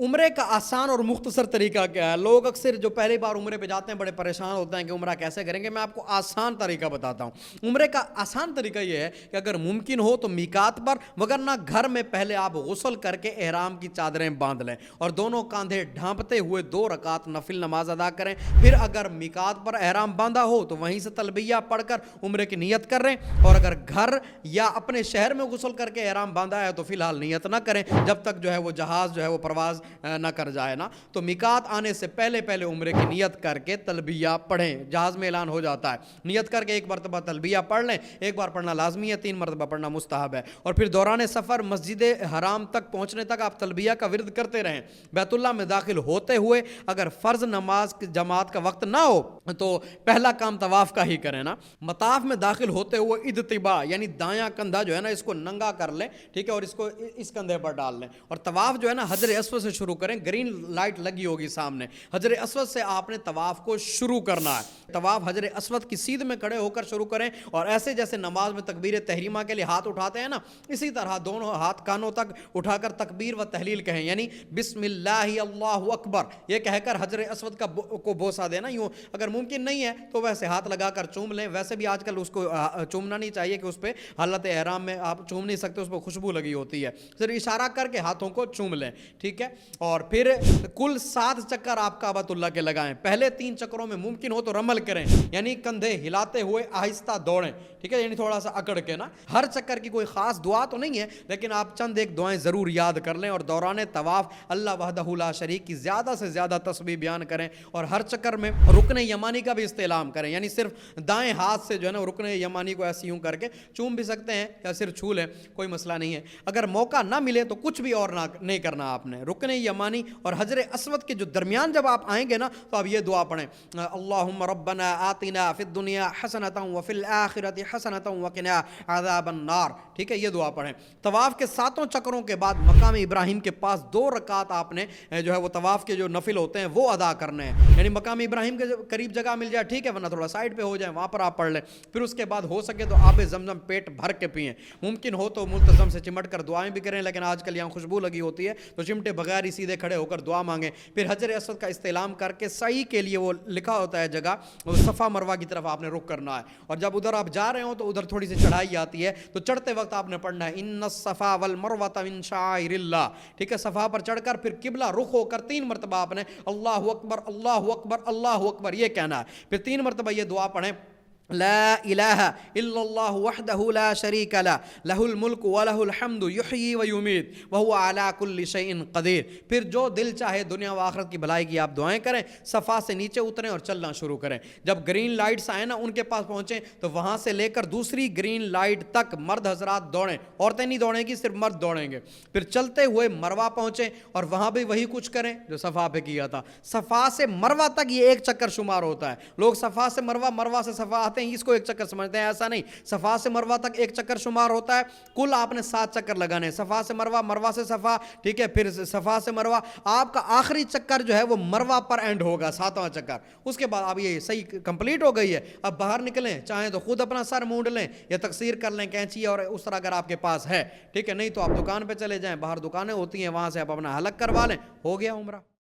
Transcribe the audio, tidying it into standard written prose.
عمرے کا آسان اور مختصر طریقہ کیا ہے؟ لوگ اکثر جو پہلی بار عمرے پہ جاتے ہیں بڑے پریشان ہوتے ہیں کہ عمرہ کیسے کریں گے۔ میں آپ کو آسان طریقہ بتاتا ہوں۔ عمرے کا آسان طریقہ یہ ہے کہ اگر ممکن ہو تو میقات پر، وگرنہ گھر میں پہلے آپ غسل کر کے احرام کی چادریں باندھ لیں اور دونوں کاندھے ڈھانپتے ہوئے 2 رکعت نفل نماز ادا کریں۔ پھر اگر میقات پر احرام باندھا ہو تو وہیں سے تلبیہ پڑھ کر عمرے کی نیت کر رہے، اور اگر گھر یا اپنے شہر میں غسل کر کے احرام باندھا ہے تو فی الحال نیت نہ کریں جب تک جو ہے وہ جہاز جو ہے وہ پرواز نہ کر جائے نا۔ تو میقات آنے سے پہلے عمرے کی نیت کر کے تلبیہ پڑھیں۔ جہاز میں اعلان ہو جاتا ہے، نیت کر کے ایک مرتبہ تلبیہ پڑھ لیں۔ ایک بار پڑھنا لازمی ہے، 3 مرتبہ پڑھنا مستحب ہے۔ اور پھر دوران سفر مسجد حرام تک پہنچنے تک آپ تلبیہ کا ورد کرتے رہیں۔ بیت اللہ میں داخل ہوتے ہوئے اگر فرض نماز کی جماعت کا وقت نہ ہو تو پہلا کام طواف کا ہی کریں نا۔ مطاف میں داخل ہوتے ہوئے اجتباء یعنی دایاں کندھا جو ہے نا اس کو ننگا کر لیں، ٹھیک ہے، اور اس کو اس کندھے پر ڈال لیں، اور طواف جو ہے نا حجر اسود سے شروع کریں۔ گرین لائٹ لگی ہوگی سامنے، حجر اسود سے آپ نے طواف کو شروع کرنا ہے۔ طواف حجر اسود کی سیدھ میں کھڑے ہو کر شروع کریں، اور ایسے جیسے نماز میں تکبیر تحریمہ کے لیے ہاتھ اٹھاتے ہیں نا، اسی طرح دونوں ہاتھ کانوں تک اٹھا کر تکبیر و تحلیل کہیں، یعنی بسم اللہ اللہ اکبر یہ کہہ کر حجر اسود کو بوسہ دینا۔ یوں اگر ممکن نہیں ہے تو ویسے ہاتھ لگا کر چوم لیں۔ ویسے بھی آج کل اس کو چومنا نہیں چاہیے کہ اس پہ حالت احرام میں آپ چوم نہیں سکتے، اس پہ خوشبو لگی ہوتی ہے، صرف اشارہ کر کے ہاتھوں کو چوم لیں، ٹھیک ہے۔ اور پھر کل 7 چکر آپ کعبۃ اللہ کے لگائیں۔ پہلے 3 چکروں میں ممکن ہو تو رمل کریں، یعنی کندھے ہلاتے ہوئے آہستہ دوڑیں، ٹھیک ہے، یعنی تھوڑا سا اکڑ کے نا۔ ہر چکر کی کوئی خاص دعا تو نہیں ہے، لیکن آپ چند ایک دعائیں ضرور یاد کر لیں، اور دوران طواف اللہ وحدہ لا شریک کی زیادہ سے زیادہ تسبیح بیان کریں، اور ہر چکر میں رکن یمانی کا بھی استعلام کریں، یعنی صرف دائیں ہاتھ سے جو ہے نا رکن یمانی کو ایسے یوں کر کے چوم بھی سکتے ہیں یا صرف چھو لیں، کوئی مسئلہ نہیں ہے۔ اگر موقع نہ ملے تو کچھ بھی اور نہیں کرنا آپ نے۔ رکن یمانی اور حجر اسود کے جو درمیان جب آپ آئیں گے نا تو آپ یہ دعا پڑھیں، اللہم ربنا آتنا فی الدنیا حسنۃ وفی الآخرۃ حسنۃ وقنا عذاب النار، ٹھیک ہے، یہ دعا پڑھیں۔ طواف کے 7 چکروں کے بعد مقام ابراہیم کے پاس 2 رکعت آپ نے جو ہے وہ طواف کے جو نفل ہوتے ہیں وہ ادا کرنے ہیں، یعنی مقام ابراہیم کے قریب جگہ مل جائے ٹھیک ہے، ورنہ تھوڑا سائڈ پہ ہو جائیں، وہاں پر آپ پڑھ لیں۔ پھر اس کے بعد ہو سکے تو آب زمزم پیٹ بھر کے پئیں، ممکن ہو تو ملتزم سے چمٹ کر دعائیں بھی کریں، لیکن آج کل یہاں خوشبو لگی ہوتی ہے تو چمٹے بغیر ہی سیدھے کھڑے ہو کر دعا مانگیں۔ پھر حجر اسود کا استعلام کر کے سعی کے لیے وہ لکھا ہوتا ہے جگہ، وہ صفا مروہ کی طرف آپ نے رخ کرنا ہے، اور جب ادھر آپ جا رہے ہوں تو ادھر تھوڑی سی چڑھائی آتی ہے تو چڑھتے وقت آپ نے پڑھنا ہے ان الصفا والمروۃ من شعائر اللہ، ٹھیک ہے۔ صفا پر چڑھ کر پھر قبلہ رخ ہو کر 3 مرتبہ آپ نے اللہ اکبر اللہ اکبر اللہ اکبر یہ کہنا ہے۔ پھر 3 مرتبہ یہ دعا پڑھیں، لا الہ الا اللہ وحدہ لا شریک لہ لہ الملک ولہ الحمد یحیی ویمیت وہو علی کل شیء قدیر۔ پھر جو دل چاہے دنیا و آخرت کی بھلائی کی آپ دعائیں کریں، صفا سے نیچے اتریں اور چلنا شروع کریں۔ جب گرین لائٹس آئیں نا ان کے پاس پہنچیں تو وہاں سے لے کر دوسری گرین لائٹ تک مرد حضرات دوڑیں، عورتیں نہیں دوڑیں گی، صرف مرد دوڑیں گے۔ پھر چلتے ہوئے مروہ پہنچیں اور وہاں بھی وہی کچھ کریں جو صفا پہ کیا تھا۔ صفا سے مروہ تک یہ 1 چکر شمار ہوتا ہے۔ لوگ صفا سے مروہ، مروہ سے صفا اس کو 1 چکر سمجھتے ہیں، ایسا نہیں۔ صفا سے مروہ تک 1 چکر شمار ہوتا ہے، کل آپ نے 7 چکر لگانے ہیں۔ صفا سے مروہ، مروہ سے صفا، ٹھیک ہے، پھر صفا سے مروہ، آپ کا آخری چکر جو ہے وہ مروہ پر اینڈ ہوگا، 7واں چکر۔ اس کے بعد اب یہ صحیح کمپلیٹ ہو گئی ہے، اب باہر نکلیں، چاہیں تو خود اپنا سر مونڈ لیں یا تقصیر کر لیں کینچی اور اس طرح اگر آپ کے پاس ہے، ٹھیک ہے، نہیں تو آپ دکان پہ چلے جائیں، باہر دکانیں ہوتی ہیں وہاں سے آپ اپنا حلق کروا لیں، ہو گیا عمرہ۔